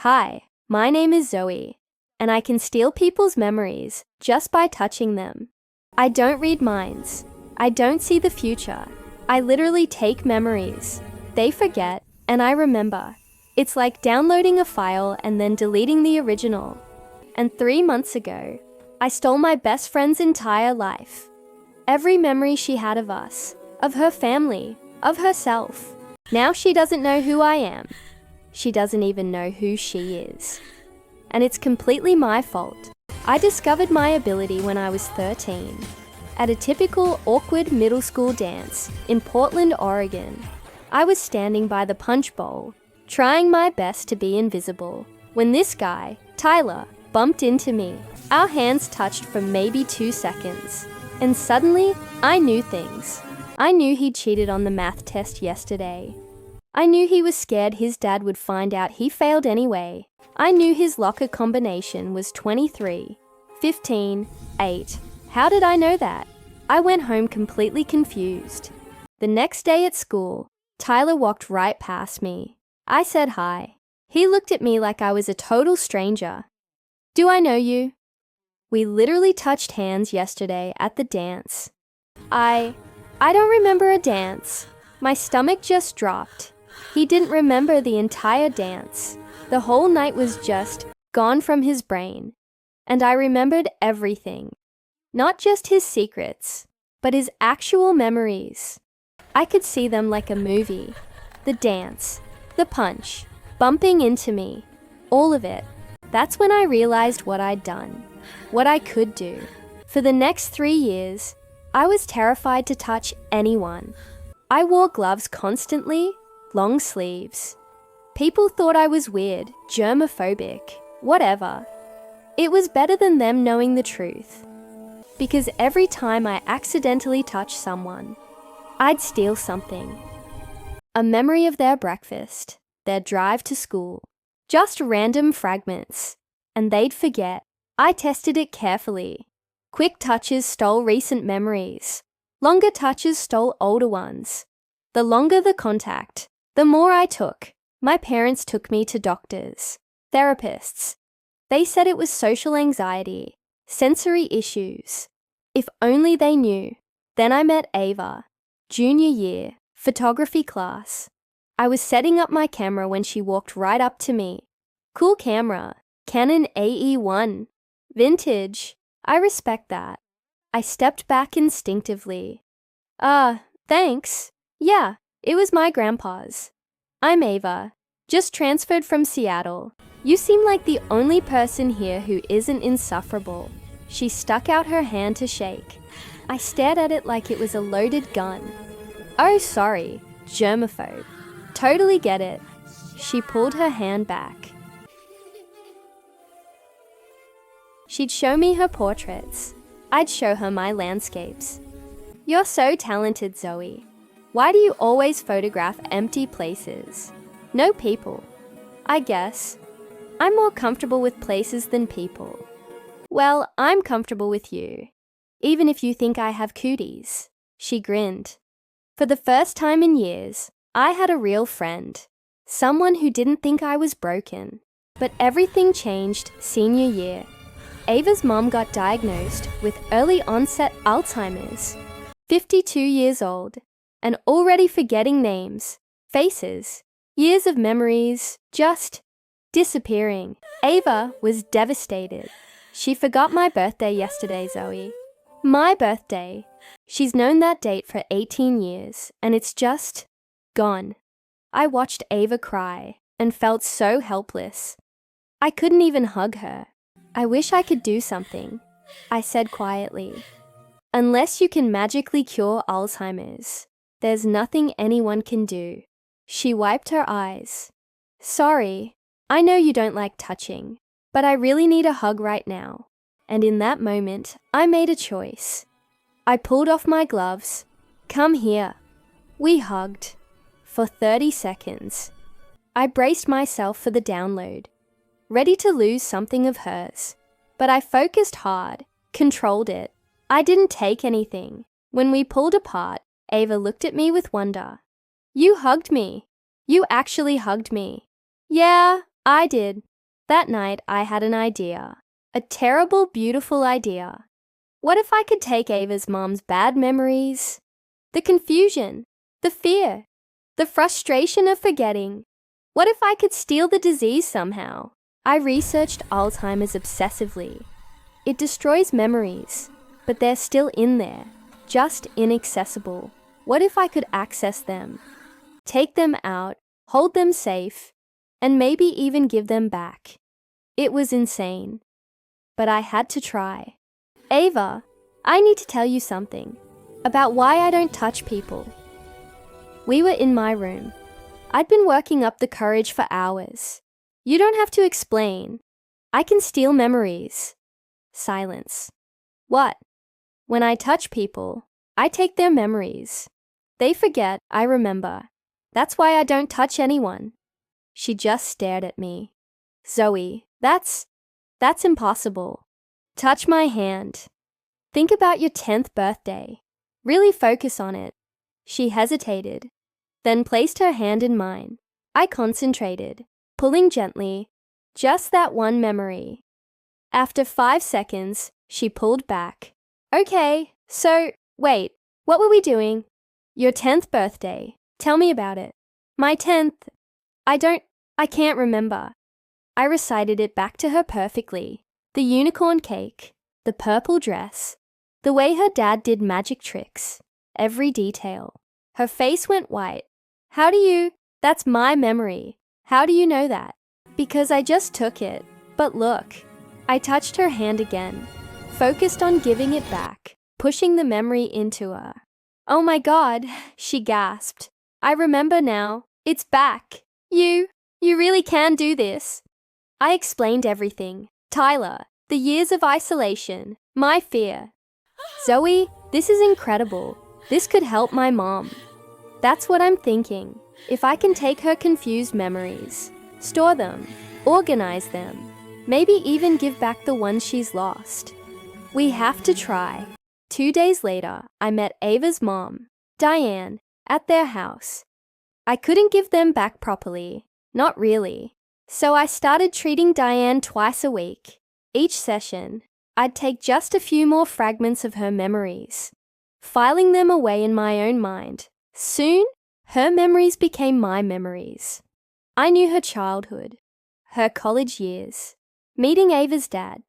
Hi, my name is Zoe, and I can steal people's memories just by touching them. I don't read minds. I don't see the future. I literally take memories. They forget, and I remember. It's like downloading a file and then deleting the original. And 3 months ago, I stole my best friend's entire life. Every memory she had of us, of her family, of herself. Now she doesn't know who I am. She doesn't even know who she is. And it's completely my fault. I discovered my ability when I was 13, at a typical awkward middle school dance in Portland, Oregon. I was standing by the punch bowl, trying my best to be invisible, when this guy, Tyler, bumped into me. Our hands touched for maybe 2 seconds, and suddenly, I knew things. I knew he'd cheated on the math test yesterday. I knew he was scared his dad would find out he failed anyway. I knew his locker combination was 23, 15, 8. How did I know that? I went home completely confused. The next day at school, Tyler walked right past me. I said hi. He looked at me like I was a total stranger. Do I know you? We literally touched hands yesterday at the dance. I don't remember a dance. My stomach just dropped. He didn't remember the entire dance. The whole night was just gone from his brain. And I remembered everything. Not just his secrets, but his actual memories. I could see them like a movie. The dance, the punch, bumping into me, all of it. That's when I realized what I'd done, what I could do. For the next 3 years, I was terrified to touch anyone. I wore gloves constantly, long sleeves. People thought I was weird, germophobic, whatever. It was better than them knowing the truth. Because every time I accidentally touched someone, I'd steal something. A memory of their breakfast, their drive to school, just random fragments, and they'd forget. I tested it carefully. Quick touches stole recent memories. Longer touches stole older ones. The longer the contact, the more I took. My parents took me to doctors, therapists. They said it was social anxiety, sensory issues. If only they knew. Then I met Ava, junior year, photography class. I was setting up my camera when she walked right up to me. Cool camera, Canon AE1. Vintage. I respect that. I stepped back instinctively. Thanks. Yeah, it was my grandpa's. I'm Ava, just transferred from Seattle. You seem like the only person here who isn't insufferable. She stuck out her hand to shake. I stared at it like it was a loaded gun. Oh, sorry, germaphobe. Totally get it. She pulled her hand back. She'd show me her portraits. I'd show her my landscapes. You're so talented, Zoe. Why do you always photograph empty places? No people. I guess. I'm more comfortable with places than people. Well, I'm comfortable with you. Even if you think I have cooties. She grinned. For the first time in years, I had a real friend. Someone who didn't think I was broken. But everything changed senior year. Ava's mom got diagnosed with early onset Alzheimer's. 52 years old. And already forgetting names, faces, years of memories, just disappearing. Ava was devastated. She forgot my birthday yesterday, Zoe. My birthday. She's known that date for 18 years, and it's just gone. I watched Ava cry and felt so helpless. I couldn't even hug her. I wish I could do something, I said quietly. Unless you can magically cure Alzheimer's, there's nothing anyone can do. She wiped her eyes. Sorry, I know you don't like touching, but I really need a hug right now. And in that moment, I made a choice. I pulled off my gloves. Come here. We hugged. For 30 seconds. I braced myself for the download, ready to lose something of hers. But I focused hard, controlled it. I didn't take anything. When we pulled apart, Ava looked at me with wonder. You hugged me. You actually hugged me. Yeah, I did. That night I had an idea. A terrible, beautiful idea. What if I could take Ava's mom's bad memories? The confusion, the fear, the frustration of forgetting. What if I could steal the disease somehow? I researched Alzheimer's obsessively. It destroys memories, but they're still in there, just inaccessible. What if I could access them, take them out, hold them safe, and maybe even give them back? It was insane, but I had to try. Ava, I need to tell you something about why I don't touch people. We were in my room. I'd been working up the courage for hours. You don't have to explain. I can steal memories. Silence. What? When I touch people, I take their memories. They forget, I remember. That's why I don't touch anyone. She just stared at me. Zoe, that's impossible. Touch my hand. Think about your 10th birthday. Really focus on it. She hesitated, then placed her hand in mine. I concentrated, pulling gently, just that one memory. After 5 seconds, she pulled back. Okay, so, wait, what were we doing? Your 10th birthday. Tell me about it. My 10th. I can't remember. I recited it back to her perfectly. The unicorn cake, the purple dress, the way her dad did magic tricks, every detail. Her face went white. That's my memory. How do you know that? Because I just took it. But look. I touched her hand again, focused on giving it back, pushing the memory into her. Oh my God, she gasped. I remember now. It's back. You really can do this. I explained everything. Tyler, the years of isolation, my fear. Zoe, this is incredible. This could help my mom. That's what I'm thinking. If I can take her confused memories, store them, organize them, maybe even give back the ones she's lost. We have to try. 2 days later, I met Ava's mom, Diane, at their house. I couldn't give them back properly. Not really. So I started treating Diane twice a week. Each session, I'd take just a few more fragments of her memories, filing them away in my own mind. Soon, her memories became my memories. I knew her childhood, her college years, meeting Ava's dad,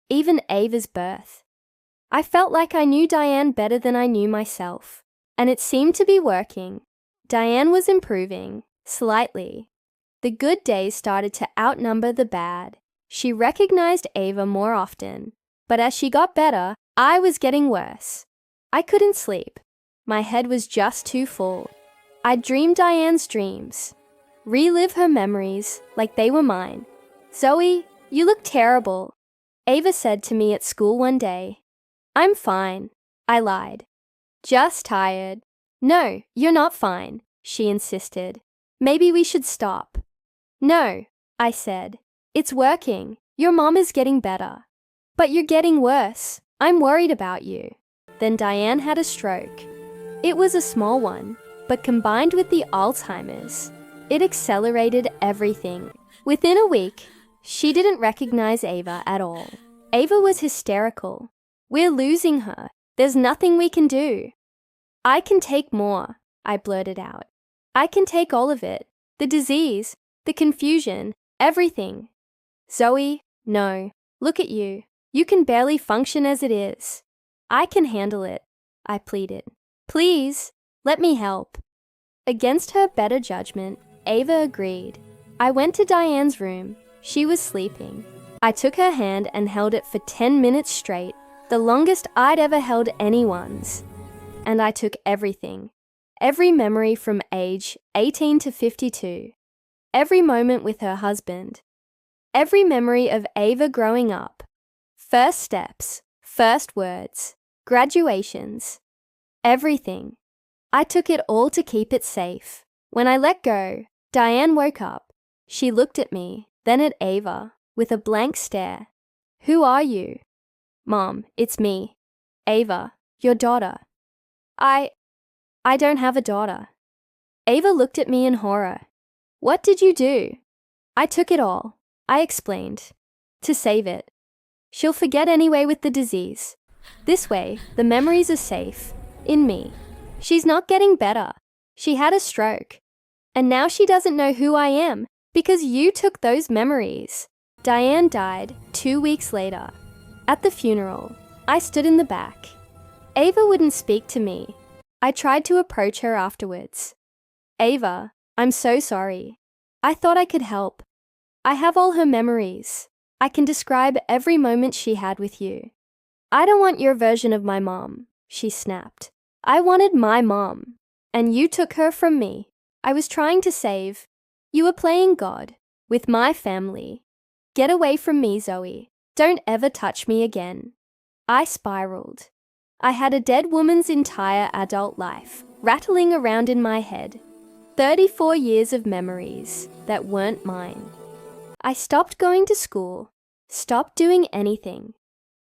even Ava's birth. I felt like I knew Diane better than I knew myself, and it seemed to be working. Diane was improving, slightly. The good days started to outnumber the bad. She recognized Ava more often, but as she got better, I was getting worse. I couldn't sleep. My head was just too full. I'd dream Diane's dreams, relive her memories like they were mine. Zoe, you look terrible, Ava said to me at school one day. I'm fine, I lied. Just tired. No, you're not fine, she insisted. Maybe we should stop. No, I said. It's working. Your mom is getting better. But you're getting worse. I'm worried about you. Then Diane had a stroke. It was a small one, but combined with the Alzheimer's, it accelerated everything. Within a week, she didn't recognize Ava at all. Ava was hysterical. We're losing her. There's nothing we can do. I can take more, I blurted out. I can take all of it. The disease, the confusion, everything. Zoe, no. Look at you. You can barely function as it is. I can handle it, I pleaded. Please, let me help. Against her better judgment, Ava agreed. I went to Diane's room. She was sleeping. I took her hand and held it for 10 minutes straight, the longest I'd ever held anyone's. And I took everything. Every memory from age 18 to 52. Every moment with her husband. Every memory of Ava growing up. First steps, first words, graduations. Everything. I took it all to keep it safe. When I let go, Diane woke up. She looked at me, then at Ava, with a blank stare. Who are you? Mom, it's me. Ava, your daughter. I don't have a daughter. Ava looked at me in horror. What did you do? I took it all, I explained, to save it. She'll forget anyway with the disease. This way, the memories are safe, in me. She's not getting better. She had a stroke. And now she doesn't know who I am because you took those memories. Diane died 2 weeks later. At the funeral, I stood in the back. Ava wouldn't speak to me. I tried to approach her afterwards. Ava, I'm so sorry. I thought I could help. I have all her memories. I can describe every moment she had with you. I don't want your version of my mom, she snapped. I wanted my mom, and you took her from me. I was trying to save. You were playing God with my family. Get away from me, Zoe. Don't ever touch me again. I spiraled. I had a dead woman's entire adult life rattling around in my head. 34 years of memories that weren't mine. I stopped going to school, stopped doing anything.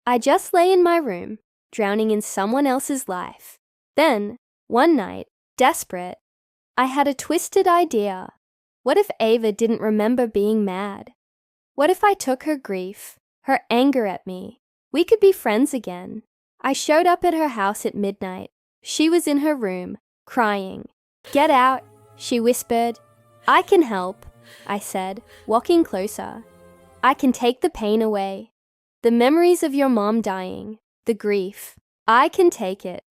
I just lay in my room, drowning in someone else's life. Then, one night, desperate, I had a twisted idea. What if Ava didn't remember being mad? What if I took her grief, her anger at me? We could be friends again. I showed up at her house at midnight. She was in her room, crying. Get out, she whispered. I can help, I said, walking closer. I can take the pain away. The memories of your mom dying, the grief. I can take it.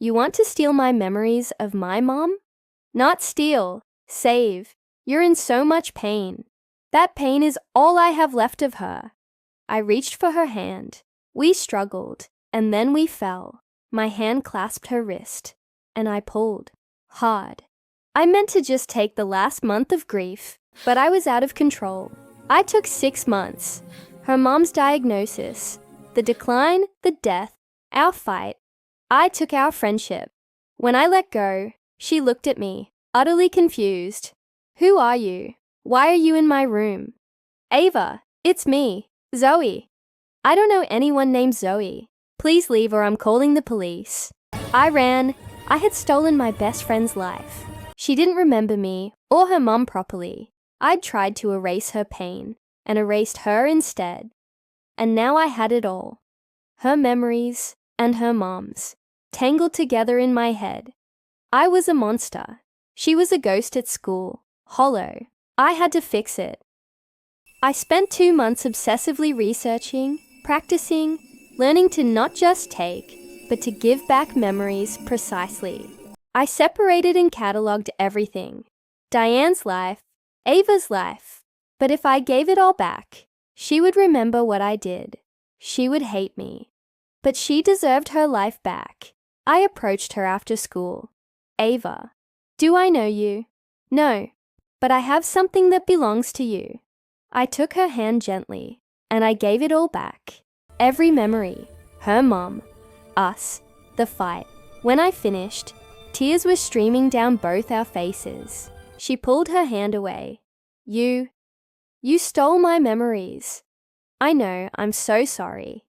You want to steal my memories of my mom? Not steal, save. You're in so much pain. That pain is all I have left of her. I reached for her hand. We struggled, and then we fell. My hand clasped her wrist, and I pulled. Hard. I meant to just take the last month of grief, but I was out of control. I took 6 months. Her mom's diagnosis, the decline, the death, our fight. I took our friendship. When I let go, she looked at me, utterly confused. Who are you? Why are you in my room? Ava, it's me, Zoe. I don't know anyone named Zoe. Please leave or I'm calling the police. I ran. I had stolen my best friend's life. She didn't remember me or her mom properly. I'd tried to erase her pain and erased her instead. And now I had it all. Her memories and her mom's, tangled together in my head. I was a monster. She was a ghost at school, hollow. I had to fix it. I spent 2 months obsessively researching, practicing, learning to not just take, but to give back memories precisely. I separated and catalogued everything. Diane's life, Ava's life. But if I gave it all back, she would remember what I did. She would hate me. But she deserved her life back. I approached her after school. Ava, do I know you? No, but I have something that belongs to you. I took her hand gently, and I gave it all back. Every memory, her mom, us, the fight. When I finished, tears were streaming down both our faces. She pulled her hand away. You stole my memories. I know, I'm so sorry.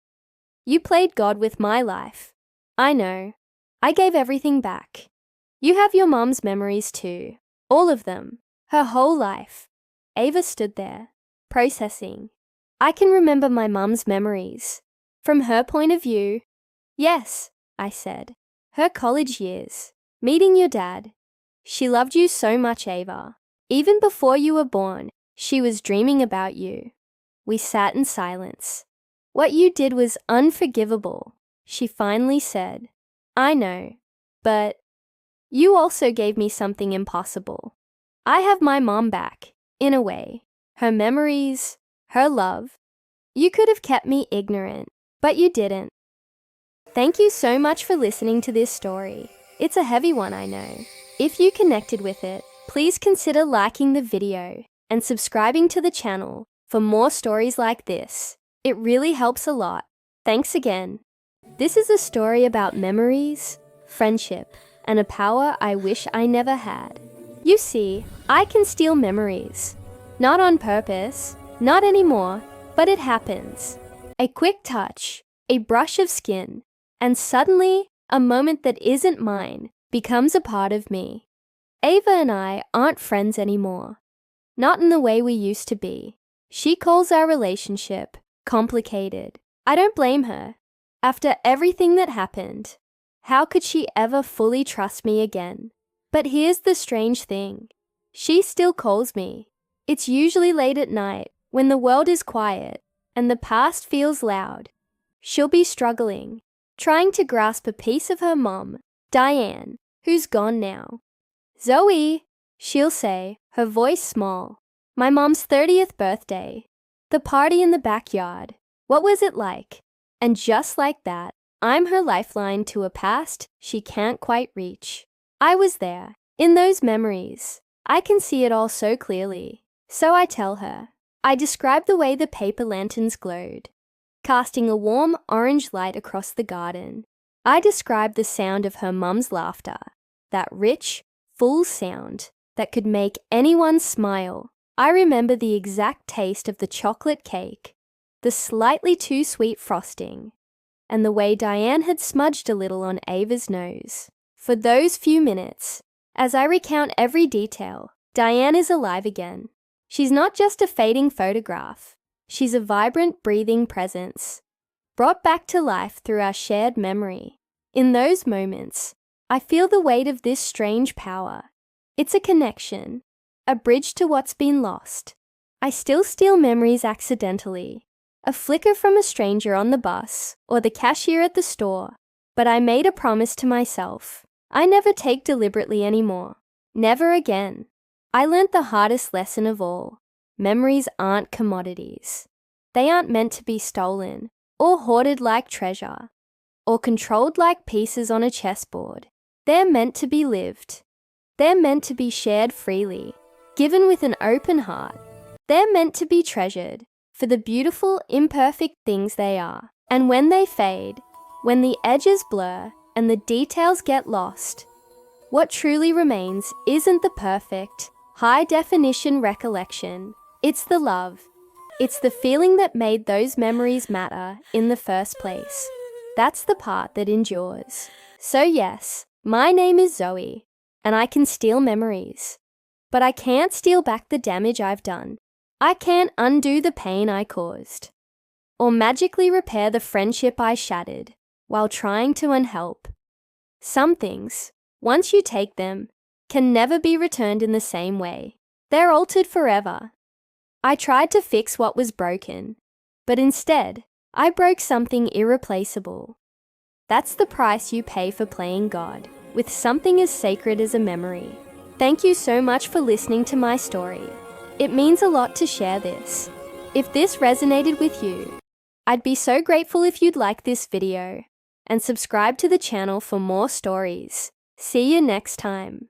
You played God with my life. I know. I gave everything back. You have your mom's memories too. All of them. Her whole life. Ava stood there, processing. I can remember my mom's memories. From her point of view. Yes, I said. Her college years. Meeting your dad. She loved you so much, Ava. Even before you were born, she was dreaming about you. We sat in silence. What you did was unforgivable, she finally said. I know, but you also gave me something impossible. I have my mom back, in a way. Her memories, her love. You could have kept me ignorant, but you didn't. Thank you so much for listening to this story. It's a heavy one, I know. If you connected with it, please consider liking the video and subscribing to the channel for more stories like this. It really helps a lot. Thanks again. This is a story about memories, friendship, and a power I wish I never had. You see, I can steal memories. Not on purpose, not anymore, but it happens. A quick touch, a brush of skin, and suddenly, a moment that isn't mine becomes a part of me. Ava and I aren't friends anymore. not in the way we used to be. She calls our relationship complicated. I don't blame her. After everything that happened, how could she ever fully trust me again? But here's the strange thing. She still calls me. It's usually late at night when the world is quiet and the past feels loud. She'll be struggling, trying to grasp a piece of her mom, Diane, who's gone now. Zoe, she'll say, her voice small. My mom's 30th birthday. The party in the backyard. What was it like? And just like that, I'm her lifeline to a past she can't quite reach. I was there, in those memories. I can see it all so clearly. So I tell her. I describe the way the paper lanterns glowed, casting a warm orange light across the garden. I describe the sound of her mum's laughter, that rich, full sound that could make anyone smile. I remember the exact taste of the chocolate cake, the slightly too sweet frosting, and the way Diane had smudged a little on Ava's nose. For those few minutes, as I recount every detail, Diane is alive again. She's not just a fading photograph. She's a vibrant, breathing presence, brought back to life through our shared memory. In those moments, I feel the weight of this strange power. It's a connection, a bridge to what's been lost. I still steal memories accidentally, a flicker from a stranger on the bus or the cashier at the store, but I made a promise to myself. I never take deliberately anymore. Never again. I learned the hardest lesson of all. Memories aren't commodities. They aren't meant to be stolen or hoarded like treasure or controlled like pieces on a chessboard. They're meant to be lived. They're meant to be shared freely, given with an open heart. They're meant to be treasured for the beautiful, imperfect things they are. And when they fade, when the edges blur and the details get lost, what truly remains isn't the perfect, high-definition recollection. It's the love. It's the feeling that made those memories matter in the first place. That's the part that endures. So yes, my name is Zoe, and I can steal memories. But I can't steal back the damage I've done. I can't undo the pain I caused, or magically repair the friendship I shattered while trying to unhelp. Some things, once you take them, can never be returned in the same way. They're altered forever. I tried to fix what was broken, but instead, I broke something irreplaceable. That's the price you pay for playing God with something as sacred as a memory. Thank you so much for listening to my story. It means a lot to share this. If this resonated with you, I'd be so grateful if you'd like this video and subscribe to the channel for more stories. See you next time.